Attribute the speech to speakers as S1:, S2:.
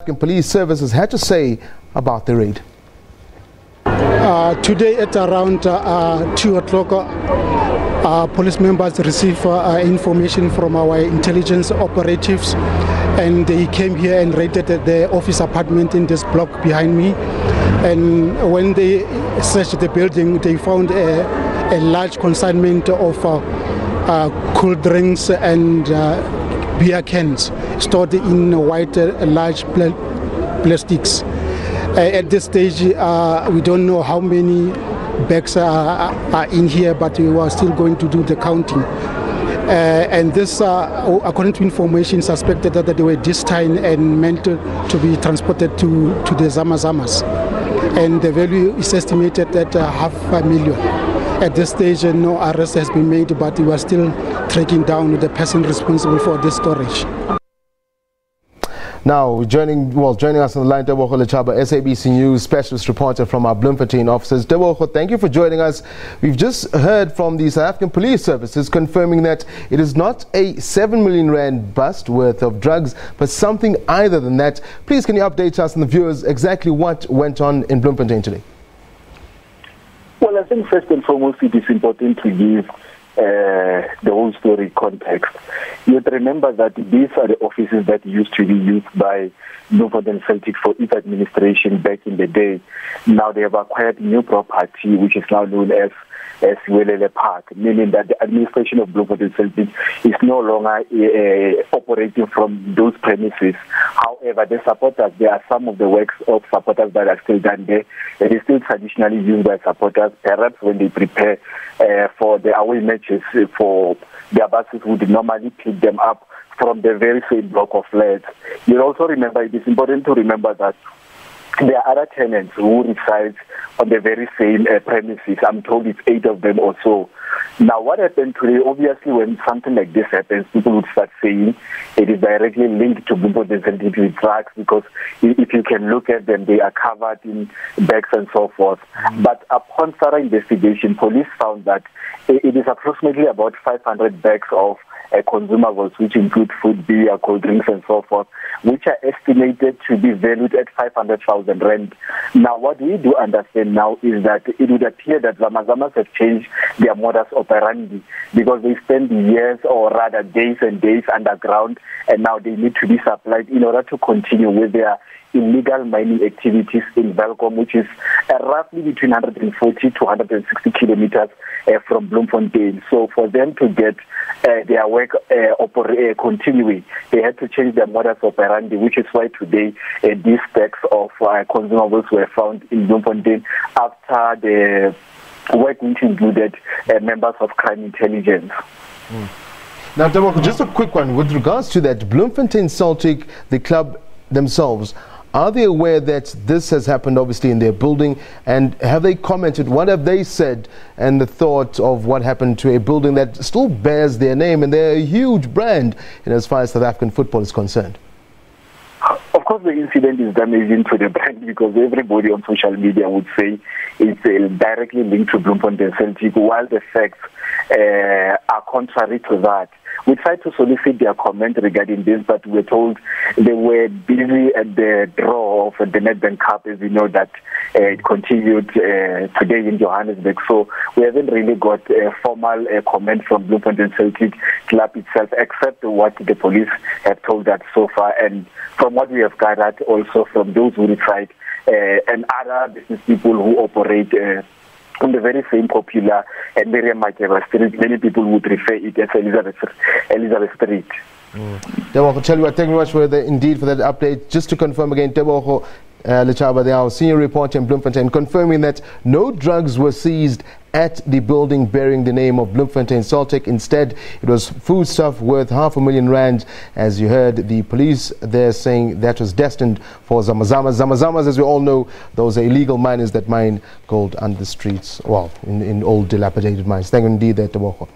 S1: African Police Services had to say about the raid.
S2: Today at around 2 o'clock, police members received information from our intelligence operatives, and they came here and raided the office apartment in this block behind me. And when they searched the building, they found a large consignment of cool drinks and beer cans stored in white large plastics. At this stage, we don't know how many bags are in here, but we are still going to do the counting. And this, according to information, suspected that they were destined and meant to be transported to the Zamazamas. And the value is estimated at $500,000. At this stage, no arrest has been made, but we are still tracking down the person responsible for this storage.
S1: Now, joining us on the line, Teboho Letshaba, SABC News specialist reporter from our Bloemfontein offices. Teboho, thank you for joining us. We've just heard from the South African Police Services confirming that it is not a 7 million rand bust worth of drugs, but something other than that. Please, can you update us and the viewers exactly what went on in Bloemfontein today?
S3: Well, I think first and foremost, it is important to give the whole story context. You have to remember that these are the offices that used to be used by Bloemfontein Celtic for its administration back in the day. Now they have acquired new property, which is now known as Welele Park, meaning that the administration of Bloemfontein Celtic is no longer operating from those premises. However, the supporters, there are some of the works of supporters that are still done there. It is still traditionally used by supporters, perhaps when they prepare for the away matches, for their buses would normally pick them up from the very same block of flats. You also remember, it is important to remember that there are other tenants who reside on the very same premises. I'm told it's 8 of them or so. Now, what happened today, obviously, when something like this happens, people would start saying it is directly linked to Bloemfontein Celtic drugs, because if you can look at them, they are covered in bags and so forth. But upon thorough investigation, police found that it is approximately about 500 bags of consumables, which include food, beer, cold drinks, and so forth, which are estimated to be valued at 500,000 rand. Now, what we do understand now is that it would appear that Zamazamas have changed their modus operandi, because they spend years, or rather days and days underground, and now they need to be supplied in order to continue with their illegal mining activities in Welkom, which is roughly between 140 to 160 kilometers from Bloemfontein. So for them to get their work continuing, they had to change their modus operandi, which is why today these stacks of consumables were found in Bloemfontein after the work which included members of crime intelligence.
S1: Now, Teboho, just a quick one. With regards to that, Bloemfontein Celtic, the club themselves, are they aware that this has happened obviously in their building, and have they commented? What have they said and the thought of what happened to a building that still bears their name, and they're a huge brand as far as South African football is concerned?
S3: Of course, the incident is damaging to the brand, because everybody on social media would say it's directly linked to Bloemfontein Celtic, while the facts are contrary to that. We tried to solicit their comment regarding this, but we were told they were busy at the draw of the Nedbank Cup, as you know, that it continued today in Johannesburg. So we haven't really got a formal comment from Bloemfontein Celtic club itself, except what the police have told us so far, and from what we have gathered also from those who tried and other business people who operate on the very same popular and very Makeba Street. Many people would refer it as Elizabeth Street.
S1: Teboho, tell you what, thank you very much for indeed for that update. Just to confirm again, Teboho Letshaba, they are senior reporter in Bloemfontein, confirming that no drugs were seized at the building bearing the name of Bloemfontein Celtic. Instead, it was foodstuff worth R500,000 rand. As you heard, the police there saying that was destined for Zamazamas. Zamazamas, as we all know, those are illegal miners that mine gold under the streets, well, in old dilapidated mines. Thank you indeed there, Teboho.